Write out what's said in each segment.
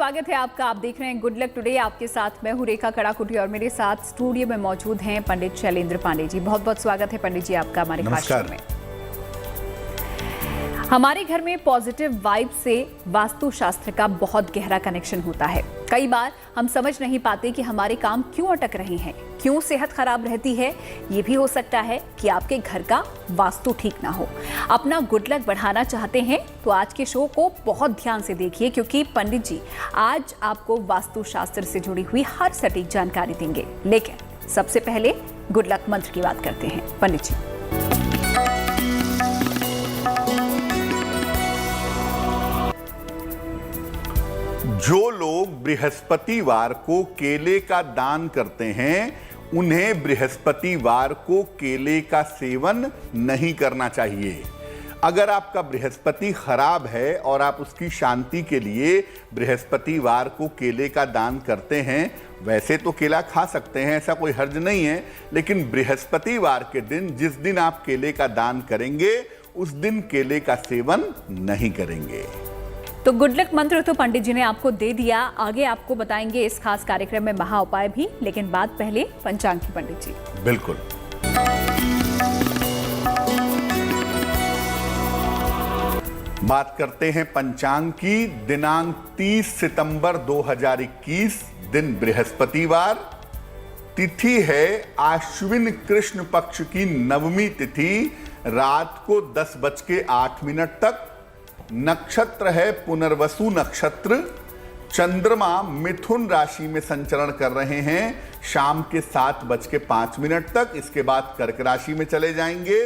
स्वागत है आपका। आप देख रहे हैं गुड लक टुडे। आपके साथ मैं हूं रेखा कड़ाकुटी और मेरे साथ स्टूडियो में मौजूद हैं पंडित शैलेंद्र पांडे जी। बहुत बहुत स्वागत है पंडित जी आपका हमारे खास शो में। हमारे घर में पॉजिटिव वाइब से वास्तु शास्त्र का बहुत गहरा कनेक्शन होता है। कई बार हम समझ नहीं पाते कि हमारे काम क्यों अटक रहे हैं, क्यों सेहत खराब रहती है। ये भी हो सकता है कि आपके घर का वास्तु ठीक ना हो। अपना गुड लक बढ़ाना चाहते हैं तो आज के शो को बहुत ध्यान से देखिए, क्योंकि पंडित जी आज आपको वास्तु शास्त्र से जुड़ी हुई हर सटीक जानकारी देंगे। लेकिन सबसे पहले गुड लक मंत्र की बात करते हैं पंडित जी। जो लोग बृहस्पतिवार को केले का दान करते हैं, उन्हें बृहस्पतिवार को केले का सेवन नहीं करना चाहिए। अगर आपका बृहस्पति खराब है और आप उसकी शांति के लिए बृहस्पतिवार को केले का दान करते हैं, वैसे तो केला खा सकते हैं, ऐसा कोई हर्ज नहीं है, लेकिन बृहस्पतिवार के दिन जिस दिन आप केले का दान करेंगे उस दिन केले का सेवन नहीं करेंगे। तो गुड लक मंत्र तो पंडित जी ने आपको दे दिया, आगे आपको बताएंगे इस खास कार्यक्रम में महा उपाय भी, लेकिन बात पहले पंचांग की पंडित जी। बिल्कुल। बात करते हैं पंचांग की। दिनांक 30 सितंबर 2021, दिन बृहस्पतिवार, तिथि है आश्विन कृष्ण पक्ष की नवमी तिथि, रात को 10:08 तक। नक्षत्र है पुनर्वसु नक्षत्र। चंद्रमा मिथुन राशि में संचरण कर रहे हैं शाम के 7:05 तक। इसके बाद कर्क राशि में चले जाएंगे।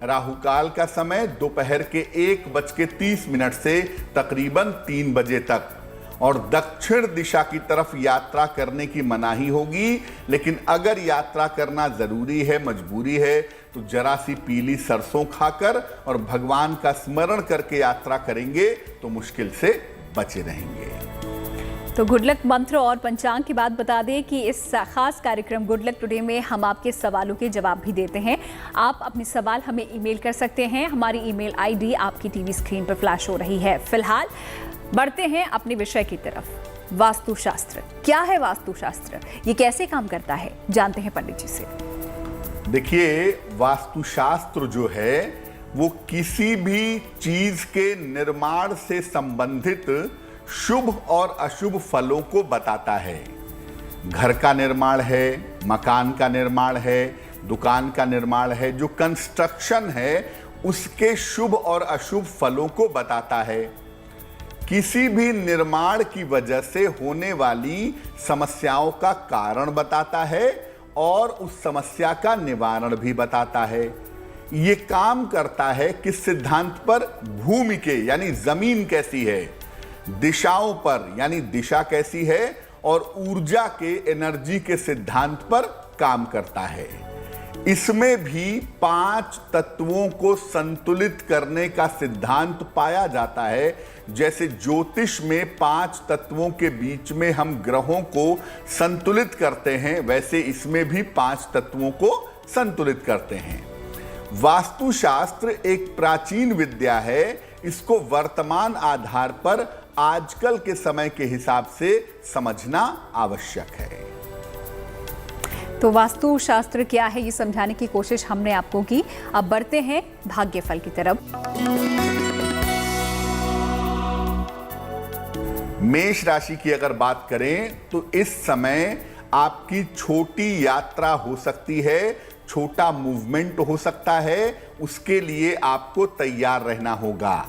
राहु काल का समय दोपहर के 1:30 से तकरीबन 3 बजे तक। और दक्षिण दिशा की तरफ यात्रा करने की मनाही होगी, लेकिन अगर यात्रा करना जरूरी है, मजबूरी है, तो जरा सी पीली सरसों खाकर और भगवान का स्मरण करके यात्रा करेंगे तो मुश्किल से बचे रहेंगे। तो गुड लक मंत्र और पंचांग की बात बता दें कि इस खास कार्यक्रम गुड लक टुडे में हम आपके सवालों के जवाब भी देते हैं। आप अपने सवाल हमें ईमेल कर सकते हैं। हमारी ईमेल आईडी आपकी टीवी स्क्रीन पर फ्लैश हो रही है। फिलहाल बढ़ते हैं अपने विषय की तरफ। वास्तुशास्त्र क्या है? वास्तुशास्त्र ये कैसे काम करता है, जानते हैं पंडित जी से। देखिए, वास्तुशास्त्र जो है वो किसी भी चीज के निर्माण से संबंधित शुभ और अशुभ फलों को बताता है। घर का निर्माण है, मकान का निर्माण है, दुकान का निर्माण है, जो कंस्ट्रक्शन है उसके शुभ और अशुभ फलों को बताता है। किसी भी निर्माण की वजह से होने वाली समस्याओं का कारण बताता है और उस समस्या का निवारण भी बताता है। ये काम करता है किस सिद्धांत पर? भूमि के यानी जमीन कैसी है, दिशाओं पर यानी दिशा कैसी है, और ऊर्जा के एनर्जी के सिद्धांत पर काम करता है। इसमें भी 5 तत्वों को संतुलित करने का सिद्धांत पाया जाता है। जैसे ज्योतिष में 5 तत्वों के बीच में हम ग्रहों को संतुलित करते हैं, वैसे इसमें भी 5 तत्वों को संतुलित करते हैं। वास्तुशास्त्र एक प्राचीन विद्या है। इसको वर्तमान आधार पर आजकल के समय के हिसाब से समझना आवश्यक है। तो वास्तु शास्त्र क्या है ये समझाने की कोशिश हमने आपको की। अब बढ़ते हैं भाग्यफल की तरफ। मेष राशि की अगर बात करें तो इस समय आपकी छोटी यात्रा हो सकती है, छोटा मूवमेंट हो सकता है। उसके लिए आपको तैयार रहना होगा।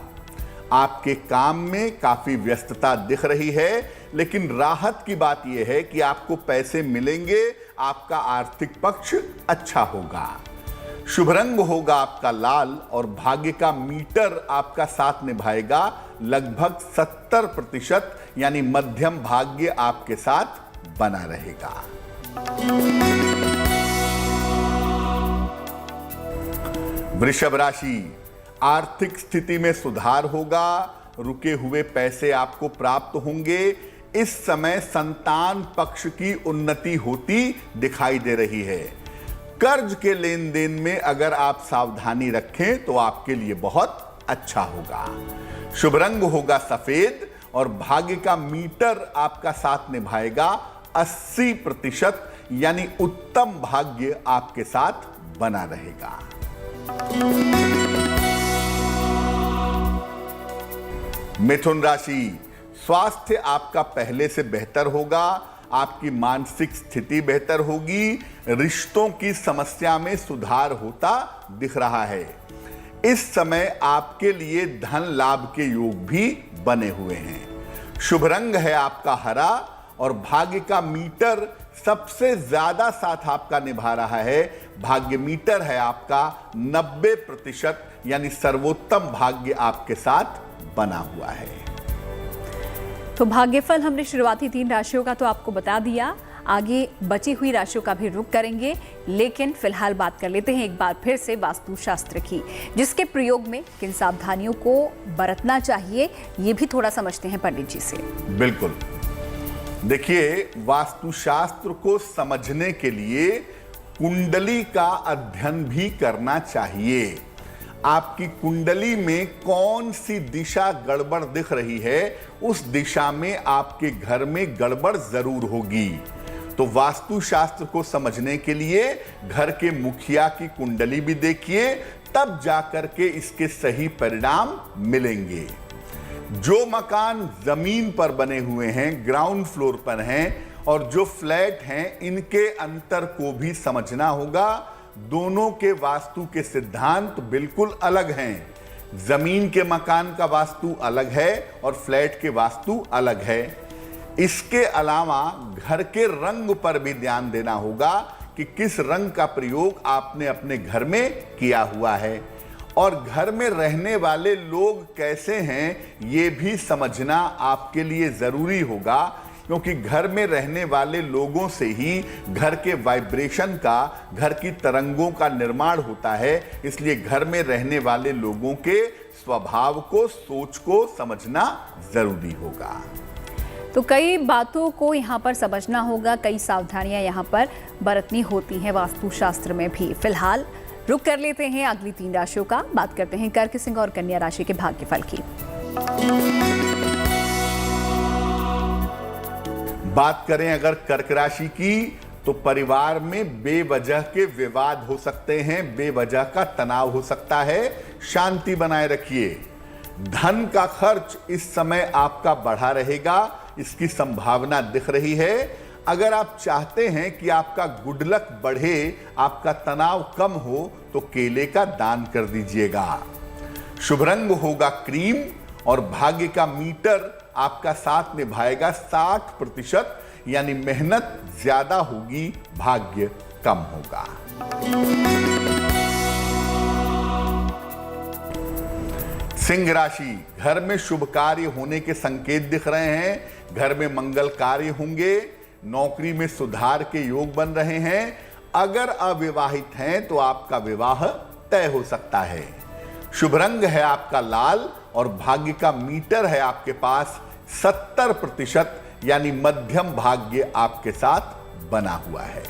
आपके काम में काफी व्यस्तता दिख रही है, लेकिन राहत की बात यह है कि आपको पैसे मिलेंगे, आपका आर्थिक पक्ष अच्छा होगा। शुभ रंग होगा आपका लाल और भाग्य का मीटर आपका साथ निभाएगा। लगभग 70% यानी मध्यम भाग्य आपके साथ बना रहेगा। वृषभ राशि, आर्थिक स्थिति में सुधार होगा। रुके हुए पैसे आपको प्राप्त होंगे। इस समय संतान पक्ष की उन्नति होती दिखाई दे रही है। कर्ज के लेन देन में अगर आप सावधानी रखें तो आपके लिए बहुत अच्छा होगा। शुभ रंग होगा सफेद और भाग्य का मीटर आपका साथ निभाएगा 80%, यानी उत्तम भाग्य आपके साथ बना रहेगा। मिथुन राशि, स्वास्थ्य आपका पहले से बेहतर होगा, आपकी मानसिक स्थिति बेहतर होगी, रिश्तों की समस्या में सुधार होता दिख रहा है। इस समय आपके लिए धन लाभ के योग भी बने हुए हैं। शुभ रंग है आपका हरा और भाग्य का मीटर सबसे ज्यादा साथ आपका निभा रहा है। भाग्य मीटर है आपका 90%, यानी सर्वोत्तम भाग्य आपके साथ बना हुआ है। तो भाग्यफल हमने शुरुआती 3 राशियों का तो आपको बता दिया, आगे बची हुई राशियों का भी रुख करेंगे, लेकिन फिलहाल बात कर लेते हैं एक बार फिर से वास्तु शास्त्र की, जिसके प्रयोग में किन सावधानियों को बरतना चाहिए ये भी थोड़ा समझते हैं पंडित जी से। बिल्कुल, देखिए, वास्तुशास्त्र को समझने के लिए कुंडली का अध्ययन भी करना चाहिए। आपकी कुंडली में कौन सी दिशा गड़बड़ दिख रही है, उस दिशा में आपके घर में गड़बड़ जरूर होगी। तो वास्तुशास्त्र को समझने के लिए घर के मुखिया की कुंडली भी देखिए, तब जाकर के इसके सही परिणाम मिलेंगे। जो मकान जमीन पर बने हुए हैं, ग्राउंड फ्लोर पर हैं, और जो फ्लैट हैं, इनके अंतर को भी समझना होगा। दोनों के वास्तु के सिद्धांत बिल्कुल अलग हैं। जमीन के मकान का वास्तु अलग है और फ्लैट के वास्तु अलग है। इसके अलावा घर के रंग पर भी ध्यान देना होगा कि किस रंग का प्रयोग आपने अपने घर में किया हुआ है, और घर में रहने वाले लोग कैसे हैं ये भी समझना आपके लिए जरूरी होगा, क्योंकि घर में रहने वाले लोगों से ही घर के वाइब्रेशन का, घर की तरंगों का निर्माण होता है। इसलिए घर में रहने वाले लोगों के स्वभाव को, सोच को समझना जरूरी होगा। तो कई बातों को यहाँ पर समझना होगा, कई सावधानियां यहाँ पर बरतनी होती हैं वास्तुशास्त्र में भी। फिलहाल रुक कर लेते हैं अगली 3 राशियों का, बात करते हैं कर्क, सिंह और कन्या राशि के भाग्यफल की। बात करें अगर कर्क राशि की, तो परिवार में बेवजह के विवाद हो सकते हैं, बेवजह का तनाव हो सकता है। शांति बनाए रखिए। धन का खर्च इस समय आपका बढ़ा रहेगा, इसकी संभावना दिख रही है। अगर आप चाहते हैं कि आपका गुड लक बढ़े, आपका तनाव कम हो, तो केले का दान कर दीजिएगा। शुभ रंग होगा क्रीम और भाग्य का मीटर आपका साथ निभाएगा 60%, यानी मेहनत ज्यादा होगी, भाग्य कम होगा। सिंह राशि, घर में शुभ कार्य होने के संकेत दिख रहे हैं। घर में मंगल कार्य होंगे, नौकरी में सुधार के योग बन रहे हैं। अगर अविवाहित हैं तो आपका विवाह तय हो सकता है। शुभ रंग है आपका लाल और भाग्य का मीटर है आपके पास 70%, यानी मध्यम भाग्य आपके साथ बना हुआ है।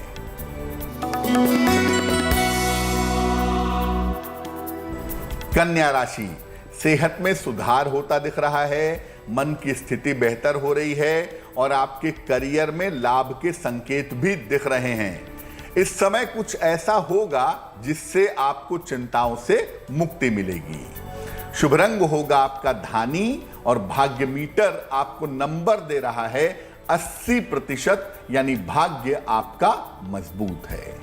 कन्या राशि, सेहत में सुधार होता दिख रहा है, मन की स्थिति बेहतर हो रही है और आपके करियर में लाभ के संकेत भी दिख रहे हैं। इस समय कुछ ऐसा होगा जिससे आपको चिंताओं से मुक्ति मिलेगी। शुभ रंग होगा आपका धानी और भाग्य मीटर आपको नंबर दे रहा है 80%, यानी भाग्य आपका मजबूत है।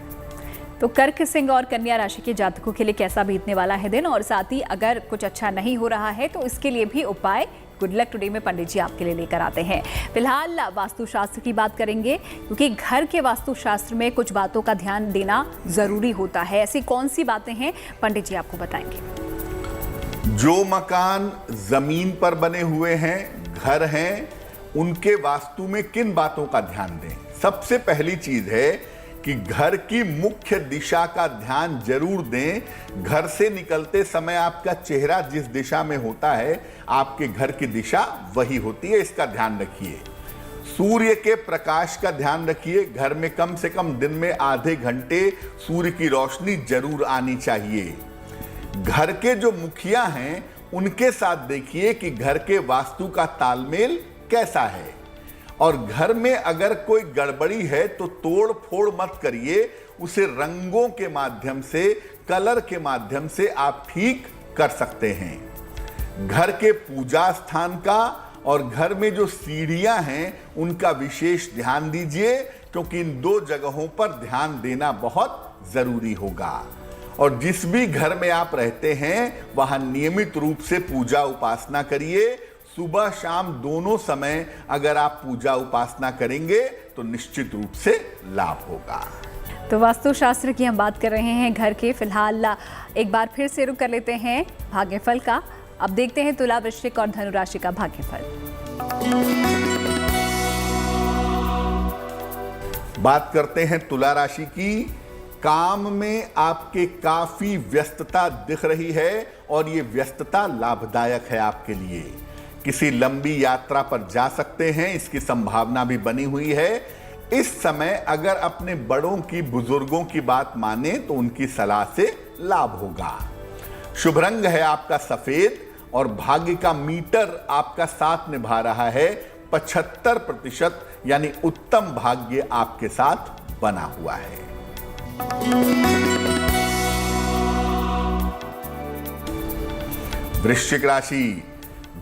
तो कर्क, सिंह और कन्या राशि के जातकों के लिए कैसा बीतने वाला है दिन, और साथ ही अगर कुछ अच्छा नहीं हो रहा है तो इसके लिए भी उपाय गुड लक टुडे में पंडित जी आपके लिए लेकर आते हैं। फिलहाल वास्तुशास्त्र की बात करेंगे, क्योंकि घर के वास्तुशास्त्र में कुछ बातों का ध्यान देना जरूरी होता है। ऐसी कौन सी बातें हैं पंडित जी आपको बताएंगे। जो मकान जमीन पर बने हुए हैं, घर हैं, उनके वास्तु में किन बातों का ध्यान दें। सबसे पहली चीज है कि घर की मुख्य दिशा का ध्यान जरूर दें। घर से निकलते समय आपका चेहरा जिस दिशा में होता है, आपके घर की दिशा वही होती है, इसका ध्यान रखिए। सूर्य के प्रकाश का ध्यान रखिए। घर में कम से कम दिन में आधे घंटे सूर्य की रोशनी जरूर आनी चाहिए। घर के जो मुखिया हैं उनके साथ देखिए कि घर के वास्तु का तालमेल कैसा है। और घर में अगर कोई गड़बड़ी है तो तोड़ फोड़ मत करिए, उसे रंगों के माध्यम से, कलर के माध्यम से आप ठीक कर सकते हैं। घर के पूजा स्थान का और घर में जो सीढ़ियां हैं उनका विशेष ध्यान दीजिए, क्योंकि इन दो जगहों पर ध्यान देना बहुत जरूरी होगा। और जिस भी घर में आप रहते हैं वहां नियमित रूप से पूजा उपासना करिए। सुबह शाम दोनों समय अगर आप पूजा उपासना करेंगे तो निश्चित रूप से लाभ होगा। तो वास्तुशास्त्र की हम बात कर रहे हैं घर के। फिलहाल एक बार फिर से रुक कर लेते हैं भाग्यफल का। अब देखते हैं तुला, वृश्चिक और धनु राशि का भाग्यफल। बात करते हैं तुला राशि की। काम में आपके काफी व्यस्तता दिख रही है और ये व्यस्तता लाभदायक है आपके लिए। किसी लंबी यात्रा पर जा सकते हैं, इसकी संभावना भी बनी हुई है। इस समय अगर अपने बड़ों की, बुजुर्गों की बात माने तो उनकी सलाह से लाभ होगा। शुभ रंग है आपका सफेद और भाग्य का मीटर आपका साथ निभा रहा है। 75% यानी उत्तम भाग्य आपके साथ बना हुआ है। वृश्चिक राशि,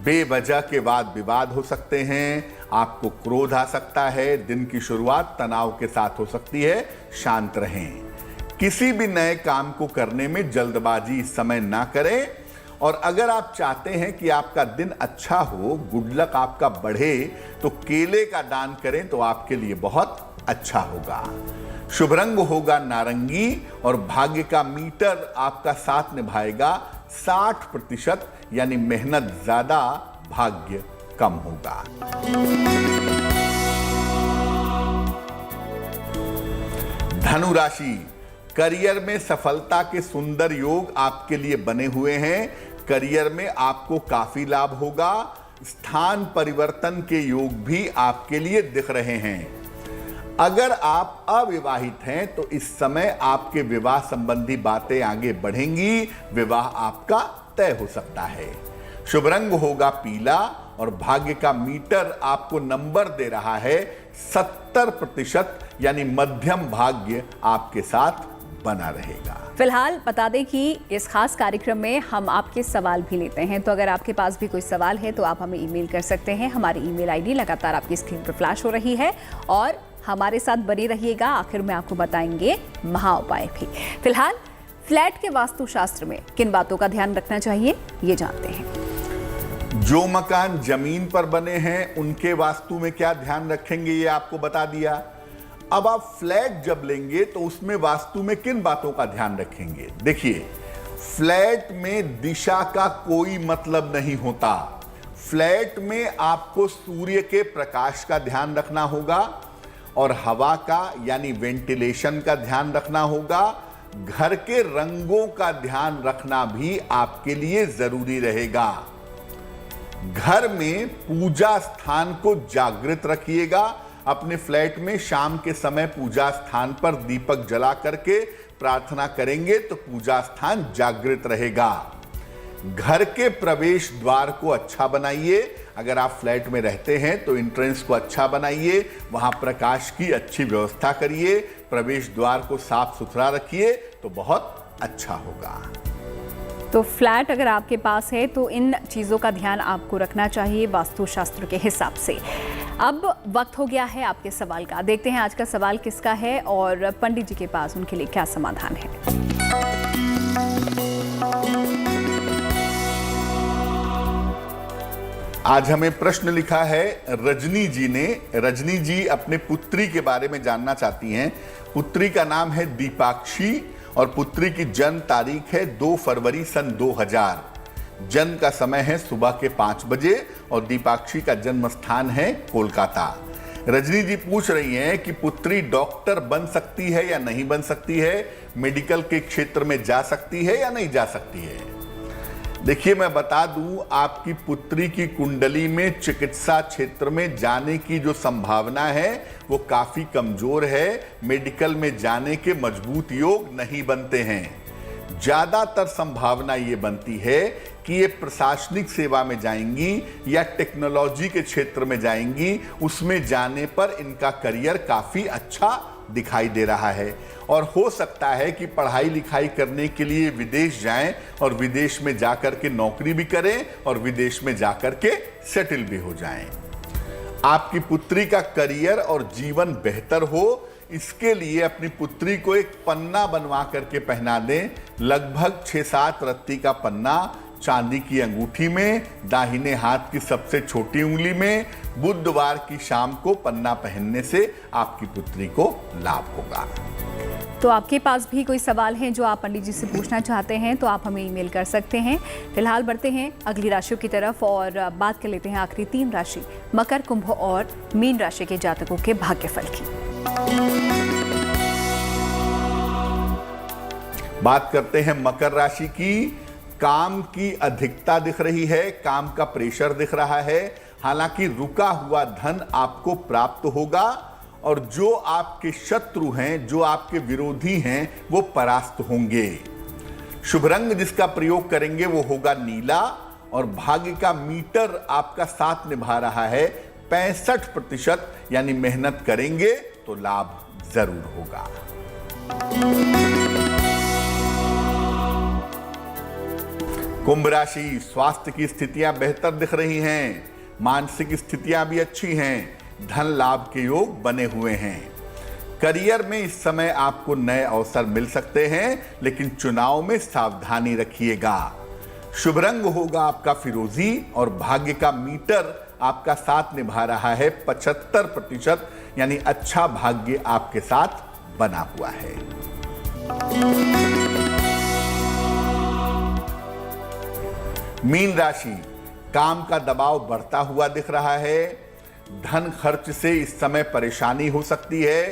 बेवजह के वाद विवाद हो सकते हैं, आपको क्रोध आ सकता है, दिन की शुरुआत तनाव के साथ हो सकती है। शांत रहें। किसी भी नए काम को करने में जल्दबाजी इस समय ना करें। और अगर आप चाहते हैं कि आपका दिन अच्छा हो, गुड लक आपका बढ़े, तो केले का दान करें तो आपके लिए बहुत अच्छा होगा। शुभ रंग होगा नारंगी और भाग्य का मीटर आपका साथ निभाएगा। 60% यानी मेहनत ज्यादा, भाग्य कम होगा। धनु राशि, करियर में सफलता के सुंदर योग आपके लिए बने हुए हैं। करियर में आपको काफी लाभ होगा। स्थान परिवर्तन के योग भी आपके लिए दिख रहे हैं। अगर आप अविवाहित हैं तो इस समय आपके विवाह संबंधी बातें आगे बढ़ेंगी। विवाह आपका तय हो सकता है। शुभ रंग होगा पीला और भाग्य का मीटर आपको नंबर दे रहा है 70%, यानी मध्यम भाग्य आपके साथ बना रहेगा। फिलहाल बता दें कि इस खास कार्यक्रम में हम आपके सवाल भी लेते हैं, तो अगर आपके पास भी कोई सवाल है तो आप हमें ईमेल कर सकते हैं। हमारी ईमेल आईडी लगातार आपकी स्क्रीन पर फ्लैश हो रही है और हमारे साथ बने रहिएगा। आखिर में आपको बताएंगे महा उपाय भी। फिलहाल फ्लैट के वास्तुशास्त्र में किन बातों का ध्यान रखना चाहिए, ये जानते हैं। जो मकान जमीन पर बने हैं उनके वास्तु में क्या ध्यान रखेंगे, ये आपको बता दिया। अब आप फ्लैट जब लेंगे तो उसमें वास्तु में किन बातों का ध्यान रखेंगे। देखिए, फ्लैट में दिशा का कोई मतलब नहीं होता। फ्लैट में आपको सूर्य के प्रकाश का ध्यान रखना होगा और हवा का यानी वेंटिलेशन का ध्यान रखना होगा। घर के रंगों का ध्यान रखना भी आपके लिए जरूरी रहेगा। घर में पूजा स्थान को जागृत रखिएगा। अपने फ्लैट में शाम के समय पूजा स्थान पर दीपक जला करके प्रार्थना करेंगे तो पूजा स्थान जागृत रहेगा। घर के प्रवेश द्वार को अच्छा बनाइए। अगर आप फ्लैट में रहते हैं तो एंट्रेंस को अच्छा बनाइए, वहां प्रकाश की अच्छी व्यवस्था करिए, प्रवेश द्वार को साफ सुथरा रखिए तो बहुत अच्छा होगा। तो फ्लैट अगर आपके पास है तो इन चीज़ों का ध्यान आपको रखना चाहिए वास्तुशास्त्र के हिसाब से। अब वक्त हो गया है आपके सवाल का। देखते हैं आज का सवाल किसका है और पंडित जी के पास उनके लिए क्या समाधान है। आज हमें प्रश्न लिखा है रजनी जी ने। रजनी जी अपने पुत्री के बारे में जानना चाहती हैं। पुत्री का नाम है दीपाक्षी और पुत्री की जन्म तारीख है 2 फरवरी सन 2000। जन्म का समय है सुबह के 5 बजे और दीपाक्षी का जन्म स्थान है कोलकाता। रजनी जी पूछ रही हैं कि पुत्री डॉक्टर बन सकती है या नहीं बन सकती है, मेडिकल के क्षेत्र में जा सकती है या नहीं जा सकती है। देखिए, मैं बता दूं, आपकी पुत्री की कुंडली में चिकित्सा क्षेत्र में जाने की जो संभावना है वो काफी कमजोर है। मेडिकल में जाने के मजबूत योग नहीं बनते हैं। ज्यादातर संभावना ये बनती है कि ये प्रशासनिक सेवा में जाएंगी या टेक्नोलॉजी के क्षेत्र में जाएंगी। उसमें जाने पर इनका करियर काफी अच्छा दिखाई दे रहा है और हो सकता है कि पढ़ाई लिखाई करने के लिए विदेश जाएं और विदेश में जाकर के नौकरी भी करें और विदेश में जाकर के सेटल भी हो जाएं। आपकी पुत्री का करियर और जीवन बेहतर हो, इसके लिए अपनी पुत्री को एक पन्ना बनवा करके पहना दें। लगभग 6-7 रत्ती का पन्ना चांदी की अंगूठी में, दाहिने हाथ की सबसे छोटी उंगली में, बुधवार की शाम को पन्ना पहनने से आपकी पुत्री को लाभ होगा। तो आपके पास भी कोई सवाल हैं जो आप पंडित जी से पूछना चाहते हैं तो आप हमें ईमेल कर सकते हैं। फिलहाल बढ़ते हैं अगली राशियों की तरफ और बात कर लेते हैं आखिरी 3 राशि मकर, कुंभ और मीन राशि के जातकों के भाग्यफल की। बात करते हैं मकर राशि की। काम की अधिकता दिख रही है, काम का प्रेशर दिख रहा है। हालांकि रुका हुआ धन आपको प्राप्त होगा और जो आपके शत्रु हैं, जो आपके विरोधी हैं, वो परास्त होंगे। शुभ रंग जिसका प्रयोग करेंगे वो होगा नीला और भाग्य का मीटर आपका साथ निभा रहा है 65%, यानी मेहनत करेंगे तो लाभ जरूर होगा। कुंभ राशि, स्वास्थ्य की स्थितियां बेहतर दिख रही हैं, मानसिक स्थितियां भी अच्छी हैं, धन लाभ के योग बने हुए हैं। करियर में इस समय आपको नए अवसर मिल सकते हैं, लेकिन चुनाव में सावधानी रखिएगा। शुभ रंग होगा आपका फिरोजी और भाग्य का मीटर आपका साथ निभा रहा है 75%, यानी अच्छा भाग्य आपके साथ बना हुआ है। मीन राशि, काम का दबाव बढ़ता हुआ दिख रहा है, धन खर्च से इस समय परेशानी हो सकती है।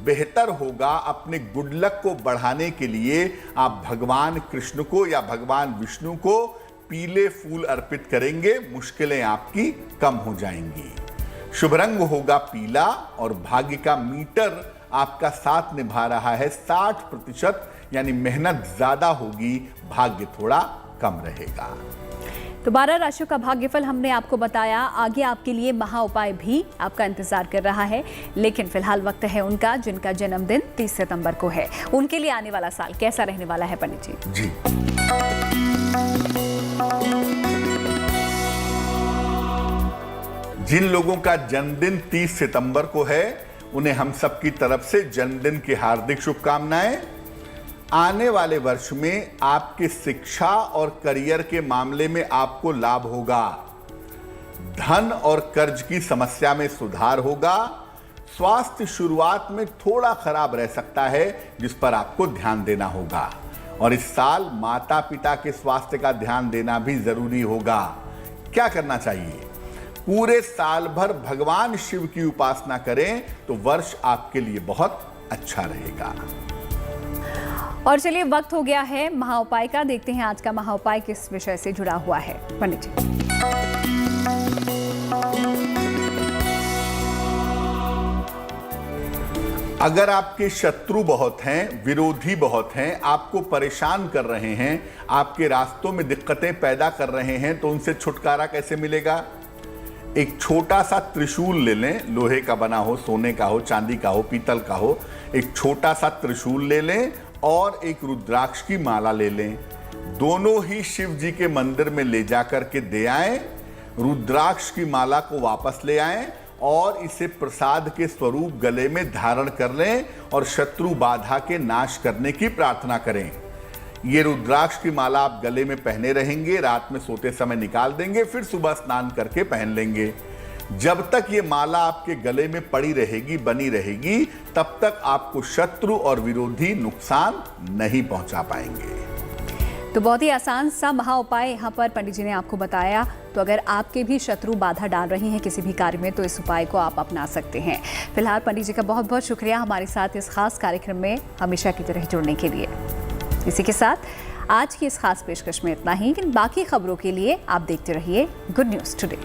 बेहतर होगा अपने गुड लक को बढ़ाने के लिए आप भगवान कृष्ण को या भगवान विष्णु को पीले फूल अर्पित करेंगे, मुश्किलें आपकी कम हो जाएंगी। शुभ रंग होगा पीला और भाग्य का मीटर आपका साथ निभा रहा है 60%, यानी मेहनत ज्यादा होगी, भाग्य थोड़ा कम रहेगा। तो 12 राशियों का भाग्यफल हमने आपको बताया। आगे आपके लिए महा उपाय भी आपका इंतजार कर रहा है, लेकिन फिलहाल वक्त है उनका जिनका जन्मदिन 30 सितंबर को है। उनके लिए आने वाला साल कैसा रहने वाला है पंडित जी? जी, जिन लोगों का जन्मदिन 30 सितंबर को है उन्हें हम सबकी तरफ से जन्मदिन की हार्दिक शुभकामनाएं। आने वाले वर्ष में आपके शिक्षा और करियर के मामले में आपको लाभ होगा। धन और कर्ज की समस्या में सुधार होगा। स्वास्थ्य शुरुआत में थोड़ा खराब रह सकता है, जिस पर आपको ध्यान देना होगा। और इस साल माता पिता के स्वास्थ्य का ध्यान देना भी जरूरी होगा। क्या करना चाहिए? पूरे साल भर भगवान शिव की उपासना करें तो वर्ष आपके लिए बहुत अच्छा रहेगा। और चलिए वक्त हो गया है महा उपाय का। देखते हैं आज का महा उपाय किस विषय से जुड़ा हुआ है पंडित जी। अगर आपके शत्रु बहुत हैं, विरोधी बहुत हैं, आपको परेशान कर रहे हैं, आपके रास्तों में दिक्कतें पैदा कर रहे हैं, तो उनसे छुटकारा कैसे मिलेगा? एक छोटा सा त्रिशूल ले लें, लोहे का बना हो, सोने का हो, चांदी का हो, पीतल का हो। एक छोटा सा त्रिशूल ले लें और एक रुद्राक्ष की माला ले लें। दोनों ही शिव जी के मंदिर में ले जाकर के दे आएं। रुद्राक्ष की माला को वापस ले आएं और इसे प्रसाद के स्वरूप गले में धारण कर लें और शत्रु बाधा के नाश करने की प्रार्थना करें। ये रुद्राक्ष की माला आप गले में पहने रहेंगे, रात में सोते समय निकाल देंगे, फिर सुबह स्नान करके पहन लेंगे। जब तक ये माला आपके गले में पड़ी रहेगी, बनी रहेगी, तब तक आपको शत्रु और विरोधी नुकसान नहीं पहुंचा पाएंगे। तो बहुत ही आसान सा महा उपाय यहाँ पर पंडित जी ने आपको बताया। तो अगर आपके भी शत्रु बाधा डाल रही हैं किसी भी कार्य में, तो इस उपाय को आप अपना सकते हैं। फिलहाल पंडित जी का बहुत बहुत शुक्रिया हमारे साथ इस खास कार्यक्रम में हमेशा की तरह जुड़ने के लिए। इसी के साथ आज की इस खास पेशकश में इतना ही, लेकिन बाकी खबरों के लिए आप देखते रहिए गुड न्यूज़ टुडे।